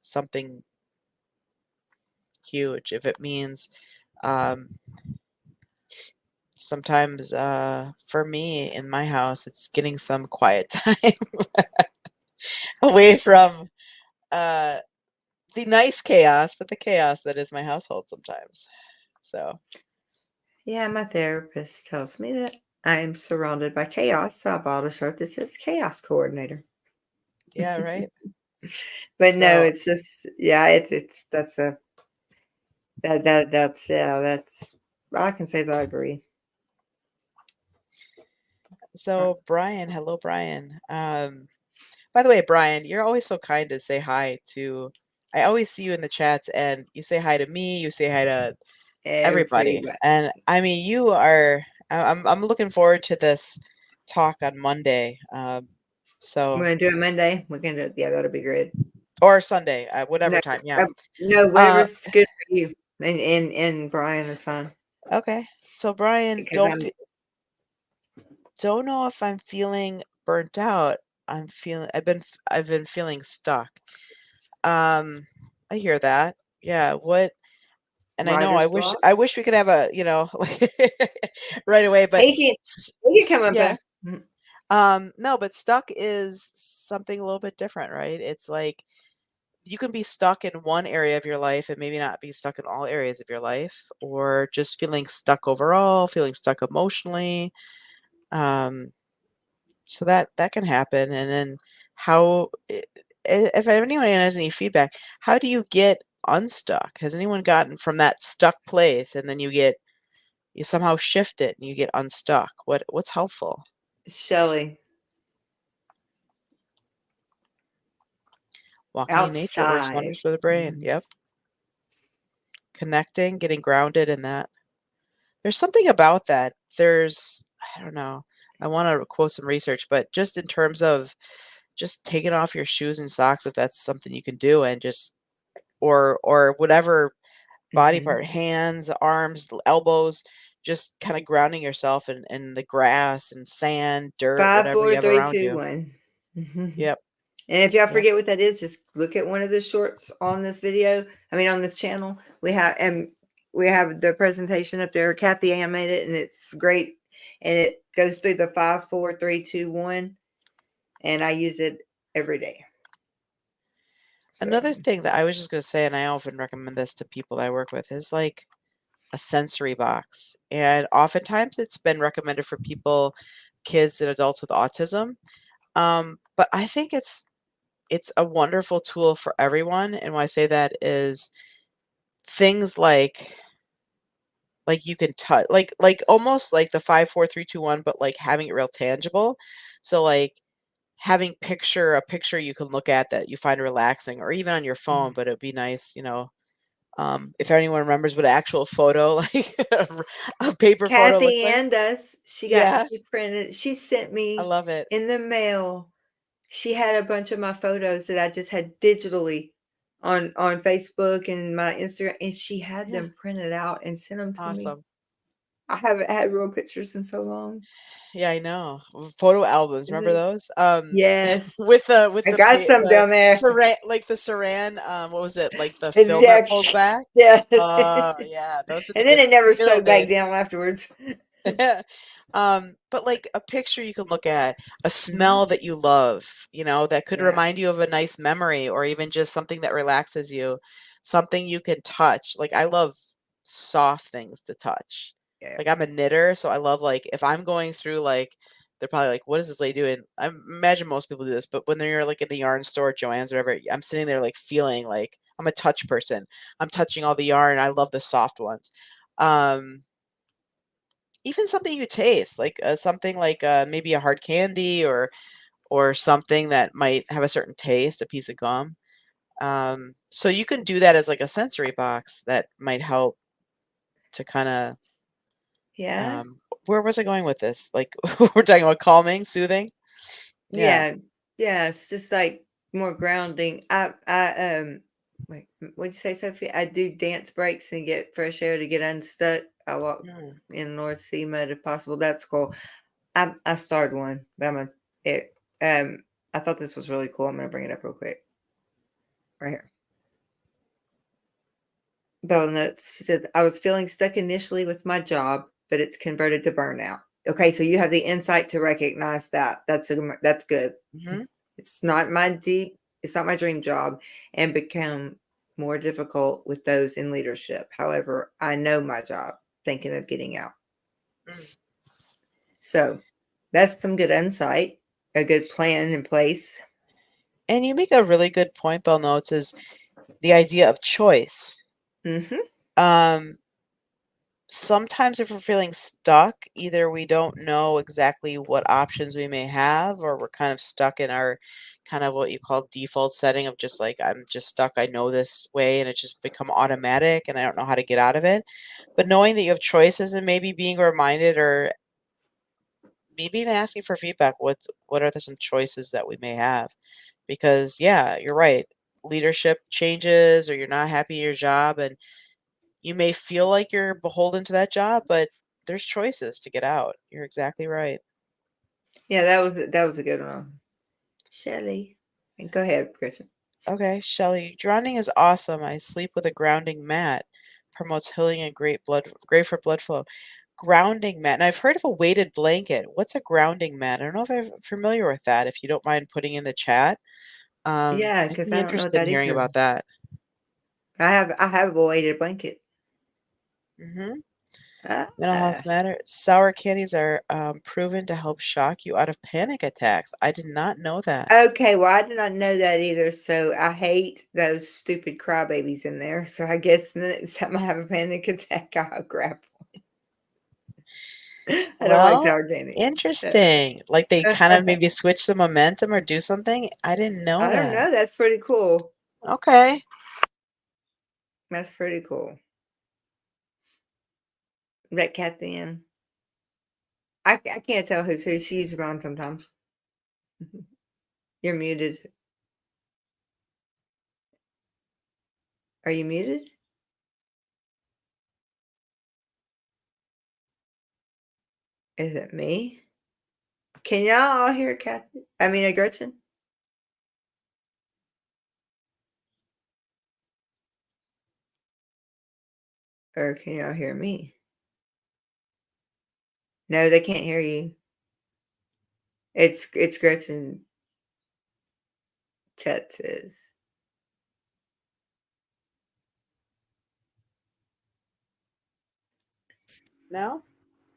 something huge. If it means, um, sometimes for me in my house, it's getting some quiet time away from uh, the nice chaos, but the chaos that is my household sometimes. So, Yeah, my therapist tells me that I am surrounded by chaos, so I bought a shirt that says chaos coordinator. yeah, right. But no, So, it's just yeah, it's that's a that's yeah, that's all I can say is I agree. so Brian, hello, Brian. By the way, Brian, you're always so kind to say hi to. I always see you in the chats, and you say hi to me. You say hi to everybody, Everybody. and I mean, you are. I'm looking forward to this talk on Monday. We're So gonna do it Monday. We're gonna do it. Yeah, that'll be great. or Sunday, whatever No, time. Yeah. no, Uh, whatever's good for you. And Brian is fine okay. So Brian, because I'm don't know if I'm feeling burnt out. I've been feeling stuck. Um, I hear that. Yeah. What? And I know writer's block. I wish we could have a, like right away, but He can s- he can come up yeah. there. Mhm. No, but stuck is something a little bit different, right? It's like you can be stuck in one area of your life and maybe not be stuck in all areas of your life, or just feeling stuck overall, feeling stuck emotionally. Um, so that can happen. And then if anyone has any feedback, how do you get unstuck? Has anyone gotten from that stuck place and then you somehow shift it and you get unstuck? What's helpful? Shelley, Walking in nature works outside. wonders for the brain. Mhm. Yep. Connecting, getting grounded in that. There's something about that. I don't know. I want to quote some research, but just in terms of just taking off your shoes and socks, if that's something you can do, and just or whatever body Mhm. part, hands, arms, elbows, just kind of grounding yourself in the grass and sand, dirt, Five, whatever you four, have three, around two, you. one. Mhm. Yep. And if y'all Yep. forget what that is, just look at one of the shorts on this video. I mean, on this channel, we have the presentation up there. Kathy animated it, and it's great. And it goes through the 5, 4, 3, 2, 1, and I use it every day. So Another thing that I was just going to say, and I often recommend this to people that I work with, is like a sensory box. And oftentimes it's been recommended for people, kids and adults with autism. But I think it's a wonderful tool for everyone. And why I say that is things like you can touch, like almost like the 5, 4, 3, 2, 1, but like having it real tangible. So like having a picture you can look at that you find relaxing, or even on your phone. mm. But it'd be nice, if anyone remembers what actual photo, like a paper photo looks Kathy like. and us, Yeah, she sent I me love it. in the mail. She had a bunch of my photos that I just had digitally on Facebook and my Instagram, and she had Yeah, them printed out and sent them to me. awesome. I haven't had real pictures in so long. Yeah, I know. Photo albums, Is remember it? those? Yes. With I got some the down there. saran, like the saran, what was it? Like the film that Yeah. pulls back? Yeah. Oh, yeah, those are the And then good it never good old sewed back days. down afterwards. But like a picture you can look at, a Mhm. smell that you love, that could Yeah. remind you of a nice memory, or even just something that relaxes you, something you can touch. Like I love soft things to touch. Yeah. Like I'm a knitter, so I love like if I'm going through like they're probably like, what is this lady doing? I imagine most people do this, but when they're like in the yarn store, Joann's, or whatever, I'm sitting there like feeling like I'm a touch person. I'm touching all the yarn. I love the soft ones. Um, Even something you taste, like, something like, maybe a hard candy, or something that might have a certain taste, a piece of gum. So you can do that as, like, a sensory box that might help to kinda, Yeah. where was I going with this? Like, we're talking about calming, soothing? Yeah. Yeah. Yeah. It's just like more grounding. Wait, what'd you say, Sophie? I do dance breaks and get fresh air to get unstuck. I walk Mm. in North Sea mud if possible. That's cool. I started one, but it. I thought this was really cool. I'm gonna bring it up real quick, right here. Bella notes. She says, "I was feeling stuck initially with my job, but it's converted to burnout." Okay, so you have the insight to recognize that. That's good. Hmm. It's not my deep. It's not my dream job, and become more difficult with those in leadership. However, I know my job. Thinking of getting out. Mm. So that's some good insight. A good plan in place. And you make a really good point, Bell Notes, is the idea of choice. Mm-hmm. Um, Sometimes if we're feeling stuck, either we don't know exactly what options we may have, or we're kind of stuck in our kind of what you call default setting of just like, I'm just stuck. I know this way and it's just become automatic and I don't know how to get out of it. But knowing that you have choices and maybe being reminded or maybe even asking for feedback, what are some choices that we may have? Because yeah, you're right. Leadership changes or you're not happy in your job and you may feel like you're beholden to that job, but there's choices to get out. You're exactly right. Yeah, that was a good one, Shelley. And go ahead, Christian. Okay, Shelly, grounding is awesome. I sleep with a grounding mat. Promotes healing and great for blood flow. Grounding mat. And I've heard of a weighted blanket. What's a grounding mat? I don't know if I'm familiar with that. If you don't mind putting in the chat, Yeah, I'd because be I don't know interested in that hearing either. about that. I have a weighted blanket. Hmm. Ah, Mental health matter. Sour candies are proven to help shock you out of panic attacks. I did not know that. okay, well, I did not know that either. So I hate those stupid crybabies in there. So I guess next time I have a panic attack, I'll grab one. I don't like Well, sour candy. interesting. Like they kind of maybe switch the momentum or do something. I didn't know I don't that. know. That's pretty cool. Okay. That's pretty cool. That Kathy in. I can't tell who's who. She uses mine sometimes. You're muted. Are you muted? Is it me? Can y'all all hear Kathy? I mean, Gretchen? Or can y'all hear me? No, they can't hear you. It's Gretchen Chet says. No?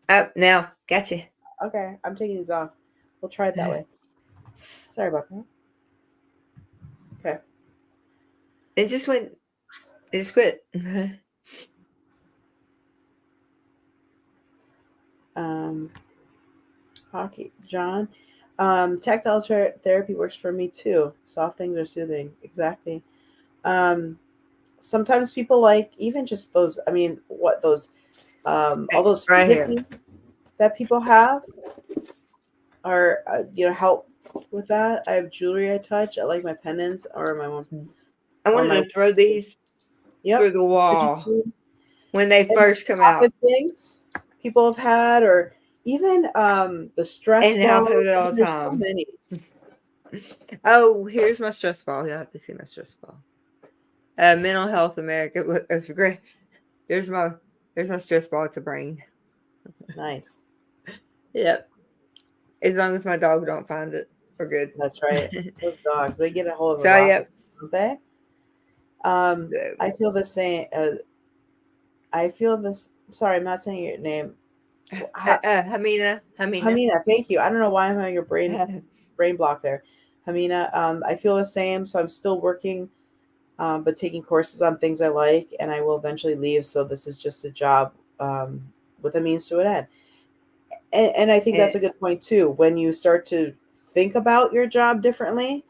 Up now, gotcha. Okay, I'm taking these off. We'll try it that way. Sorry about that. Okay. It just went. It just quit. Um, Hockey, John. Tactile therapy works for me too. Soft things are soothing. Exactly. Um, Sometimes people like even just those. I mean, what those all those Right finger here. things that people have are help with that. I have jewelry I touch. I like my pendants or my one I or wanted my to throw these through yep. the I just wall when they and first come out, pocket things people have had, or even the stress and I'll balls. have it I all mean, the there's so time. many. Oh, here's my stress ball. You'll have to see my stress ball. Mental Health America. Look, great. There's my there's my stress ball. It's a brain. Nice. Yep. As long as my dog don't find it, we're good. That's right. Those dogs, they get a hold of a So rocket, yep. don't they? So, I feel the same. I feel this. Sorry, I'm not saying your name. Hamina. Hamina, thank you. I don't know why I'm having a brain block there. Hamina, I feel the same. So I'm still working, but taking courses on things I like, and I will eventually leave. So this is just a job with a means to an end. And I think that's And a good point too. When you start to think about your job differently,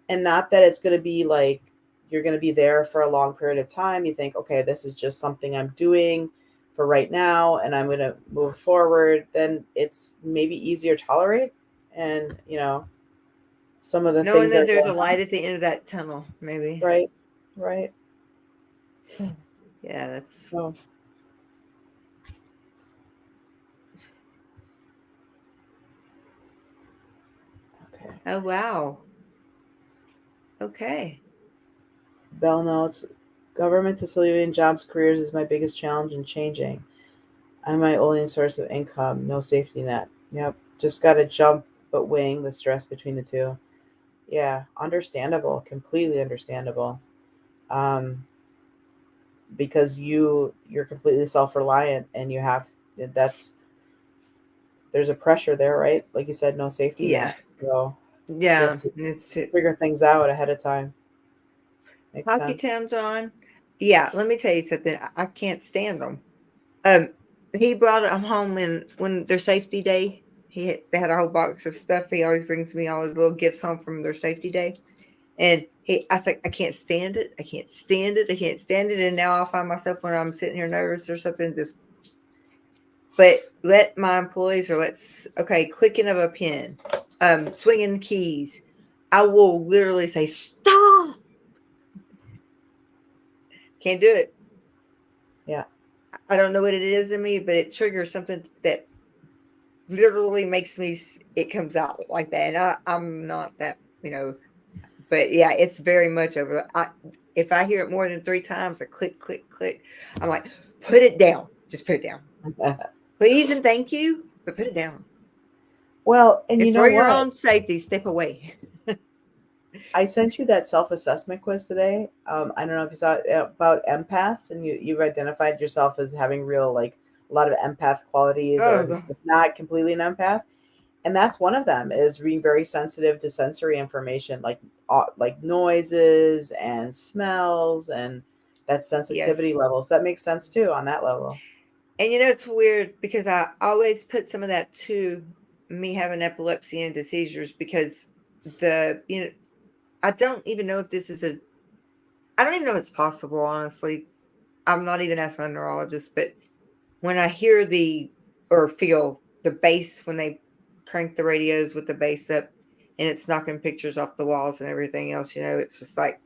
and not that it's going to be like you're going to be there for a long period of time. You think, okay, this is just something I'm doing for right now and I'm going to move forward. Then it's maybe easier to tolerate. And, some of the Knowing things that that are there's a going on. light at the end of that tunnel, maybe. Right, right. Yeah, that's So, okay. oh wow. Okay. Bell notes, government to civilian jobs careers is my biggest challenge in changing. I'm my only source of income, no safety net. Yep, just got to jump, but weighing the stress between the two. Yeah, understandable, completely understandable. Um, because you're completely self-reliant and you have that's there's a pressure there, right? Like you said, no safety Yeah. net. So you have Yeah. to It's it. figure things out ahead of time. Makes Hockey sense. Town's on. Yeah, let me tell you something. I can't stand them. Um, he brought them home when their safety day. They had a whole box of stuff. He always brings me all his little gifts home from their safety day. And I was like, I can't stand it. I can't stand it. I can't stand it. And now I find myself when I'm sitting here nervous or something, just but let my employees or let's okay, clicking of a pen, swinging keys. I will literally say stop. Can't do it. Yeah. I don't know what it is in me, but it triggers something that literally makes me. It comes out like that, and I'm not that, But yeah, it's very much over. If I hear it more than 3 times, a click, click, click, I'm like, put it down. Just put it down, please and thank you. But put it down, Well, and you and know for your what? own safety, step away. I sent you that self-assessment quiz today. I don't know if you saw it, about empaths, and you've identified yourself as having real like a lot of empath qualities, Oh or God. if not completely an empath. And that's one of them is being very sensitive to sensory information, like noises and smells, and that sensitivity Yes. level. So that makes sense too on that level. And it's weird because I always put some of that to me having epilepsy into seizures because I don't even know if this is I don't even know if it's possible, honestly. I'm not even asking my neurologist, but when I hear or feel the bass when they crank the radios with the bass up and it's knocking pictures off the walls and everything else, it's just like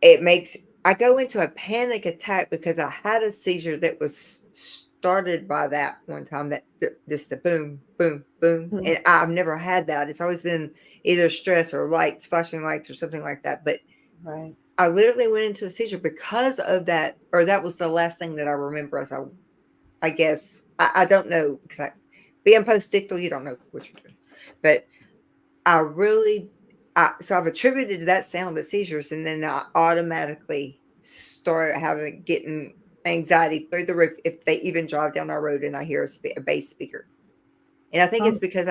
it makes I go into a panic attack because I had a seizure that was started by that one time that just the boom, boom, boom. Mhm. And I've never had that. It's always been either stress or lights, flashing lights or something like that. But Right. I literally went into a seizure because of that, or that was the last thing that I remember as I guess. I don't know because being postictal, you don't know what you're doing. But I really so I've attributed to that sound to seizures, and then I automatically start getting anxiety through the roof if they even drive down our road and I hear a bass speaker. And I think Huh. it's because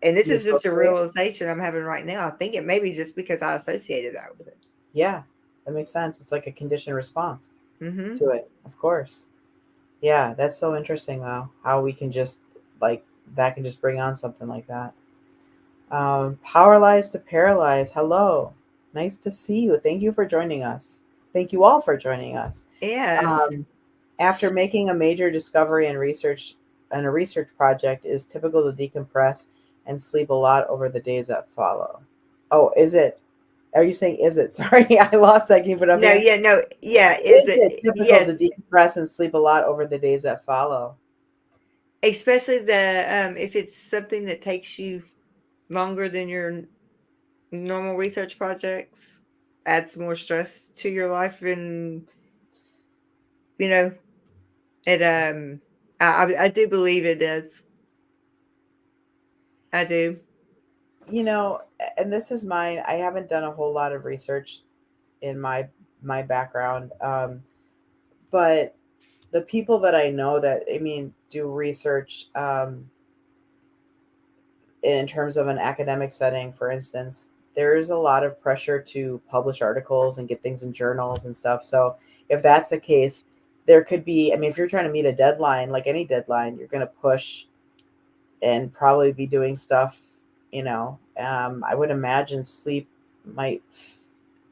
and this You is just a associate? realization I'm having right now. I think it may be just because I associated that with it. Yeah, that makes sense. It's like a conditioned response Mm-hmm. to it, of course. Yeah, that's so interesting though. How we can just like that can just bring on something like that. Powerlize to paralyze. Hello. Nice to see you. Thank you for joining us. Thank you all for joining us. Yes. Um, After making a major discovery and a research project, it is typical to decompress and sleep a lot over the days that follow. Oh, is it? Are you saying is it? Sorry, I lost that. Can you put up No, again? yeah, no, yeah, is Is it? it typical Yes, to decompress and sleep a lot over the days that follow? especially if it's something that takes you longer than your normal research projects, adds more stress to your life, and you know it. I do believe it does. I do. And this is mine. I haven't done a whole lot of research in my background, but the people that I know that do research in terms of an academic setting, for instance, there is a lot of pressure to publish articles and get things in journals and stuff. So if that's the case, there could be. I mean, if you're trying to meet a deadline, like any deadline, you're going to push and probably be doing stuff. I would imagine sleep might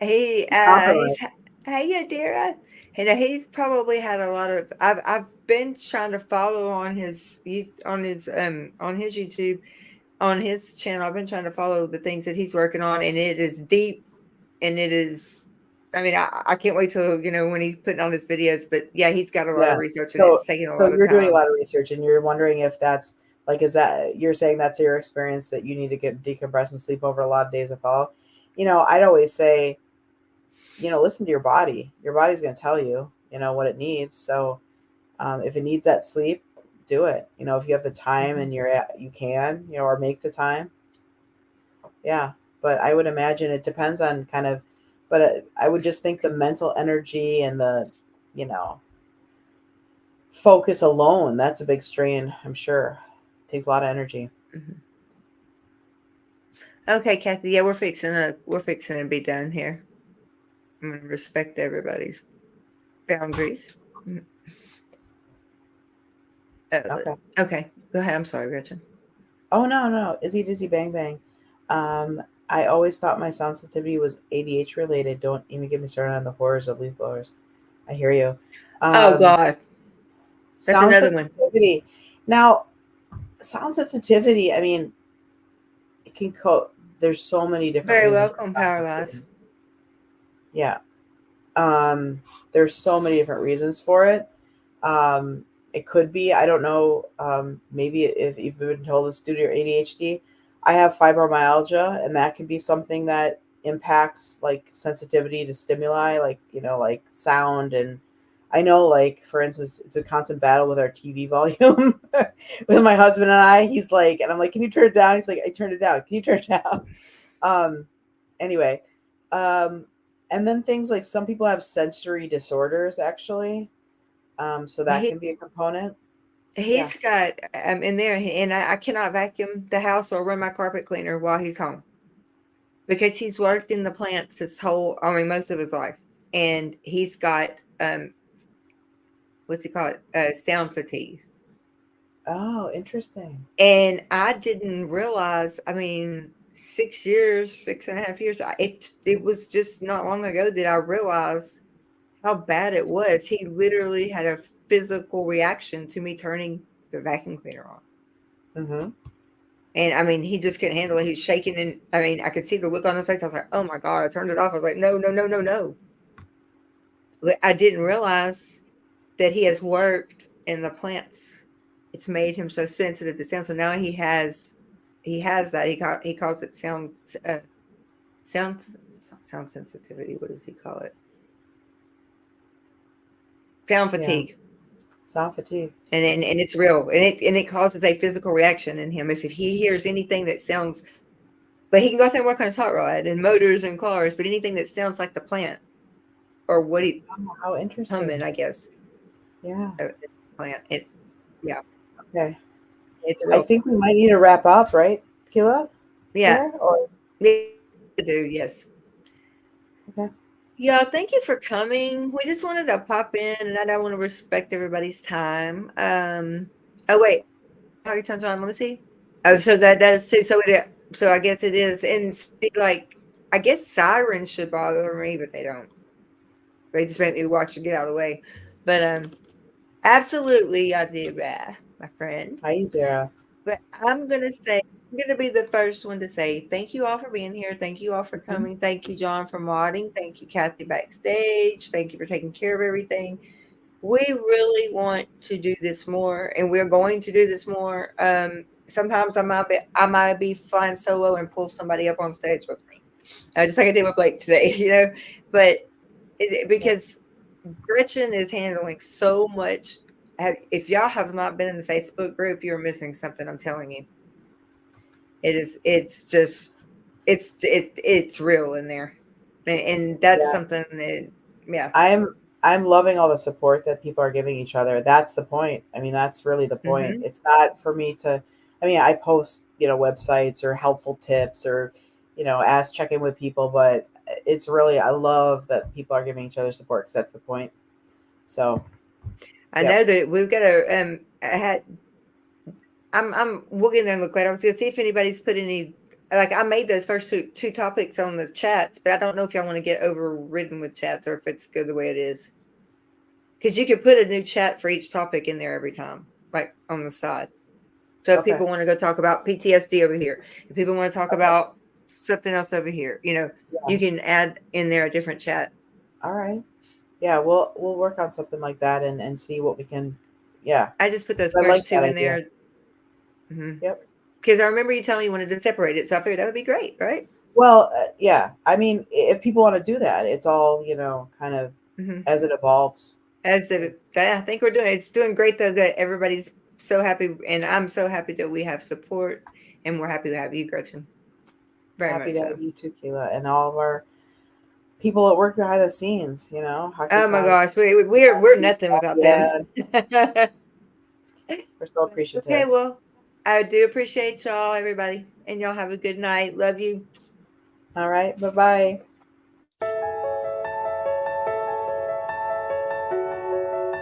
He be compromised. hey Adira, and he's probably had a lot of. I've been trying to follow on his YouTube on his channel. I've been trying to follow the things that he's working on, and it is deep, and it is. I mean, I can't wait till when he's putting on his videos. But yeah, he's got a lot of Yeah. research, and So it's taking a so lot of you're doing a time. lot of research, and you're wondering if that's like, is that you're saying that's your experience, that you need to get decompress and sleep over a lot of days of fall? I'd always say, listen to your body. Your body's going to tell you, what it needs. So if it needs that sleep, do it. If you have the time and you can, or make the time. Yeah. But I would imagine it depends on kind of, but I would just think the mental energy and the, you know, focus alone, that's a big strain, I'm sure. It takes a lot of energy. Mhm. Okay, Kathy. Yeah, we're fixing to be done here. I'm gonna respect everybody's boundaries. Mhm. Okay. Okay, go ahead. I'm sorry, Gretchen. Oh, no, no. Izzy Dizzy Bang Bang. I always thought my sound sensitivity was ADH related. Don't even get me started on the horrors of leaf blowers. I hear you. Oh Um, God, that's sound another one. sensitivity. Now, sound sensitivity, I mean, it can there's so many different Very reasons for welcome, sound Paralyze. sensitivity. Yeah. There's so many different reasons for it. It could be, I don't know, maybe if you've been told it's due to your ADHD. I have fibromyalgia, and that can be something that impacts like sensitivity to stimuli, like, like sound. And I know, like, for instance, it's a constant battle with our TV volume with my husband and I. He's like, and I'm like, can you turn it down? He's like, I turned it down. Can you turn it down? Um, anyway, um, and then things like some people have sensory disorders, actually. So that He can be a component. Yeah. he's got in there, and I cannot vacuum the house or run my carpet cleaner while he's home because he's worked in the plants I mean, most of his life, and he's got what's he call it? Sound fatigue. Oh, interesting. And I didn't realize, I mean, 6 years, 6.5 years, it was just not long ago that I realized how bad it was. He literally had a physical reaction to me turning the vacuum cleaner on. Mm-hmm. And I mean, he just couldn't handle it. He's shaking, and I mean, I could see the look on his face. I was like, oh my God, I turned it off. I was like, no, no, no, no, no. But I didn't realize that he has worked in the plants. It's made him so sensitive to sound. So now he has that. He calls it sound sound sensitivity. What does he call it? Sound Yeah. fatigue. Sound fatigue. And it's real, and it causes a physical reaction in him if he hears anything that sounds. But he can go out there and work on his hot rod and motors and cars, but anything that sounds like the plant or what he Oh, how humming, interesting. I guess, Yeah. plant. Yeah, Okay. it's I real. think we might need to wrap up, right, Kila? Yeah, Here? Or they do. Yes. okay. Yeah, thank you for coming. We just wanted to pop in, and I don't want to respect everybody's time. Oh wait, how your time's on? Let me see. Oh, so that does too. So I guess it is. And see, like, I guess sirens should bother me, but they don't. They just make me watch and get out of the way. But absolutely, I do, my friend. Hi, Dara. But I'm gonna be the first one to say thank you all for being here. Thank you all for Mhm. coming. Thank you, John, for modding. Thank you, Kathy, backstage. Thank you for taking care of everything. We really want to do this more, and we're going to do this more. Sometimes I might be flying solo and pull somebody up on stage with me, just like I did with Blake today, But Yeah. because Gretchen is handling so much. If y'all have not been in the Facebook group, you're missing something. I'm telling you, it is. It's just. It's real in there, and that's Yeah. something that. Yeah. I'm loving all the support that people are giving each other. That's the point. I mean, that's really the point. Hmm. It's not for me to, I mean, I post, websites or helpful tips or, ask check in with people, but it's really, I love that people are giving each other support because that's the point. So, I yep. know that we've got to. I had. We'll get there and look later. I was gonna see if anybody's put any. Like I made those first two topics on the chats, but I don't know if y'all want to get overridden with chats or if it's good the way it is. Because you could put a new chat for each topic in there every time, like on the side. So if Okay. people want to go talk about PTSD over here, if people want to talk Okay. about something else over here, you Yeah. can add in there a different chat. All right. Yeah, we'll work on something like that and see what we can. Yeah, I just put those 'cause I like first two that in idea. there. Yep. Because I remember you telling me you wanted to separate it. So I figured that would be great, right? Well, yeah. I mean, if people want to do that, it's all kind of Hmm. as it evolves. I think we're doing it's doing great though that everybody's so happy, and I'm so happy that we have support, and we're happy to have you, Gretchen. Very Happy much to so. have you too, Kayla, and all of our people that work behind the scenes. Hockey Oh my Talk. gosh, we're nothing without them. Yeah, we're so Okay, appreciative. well, I do appreciate y'all, everybody, and y'all have a good night. Love you. All right. Bye bye.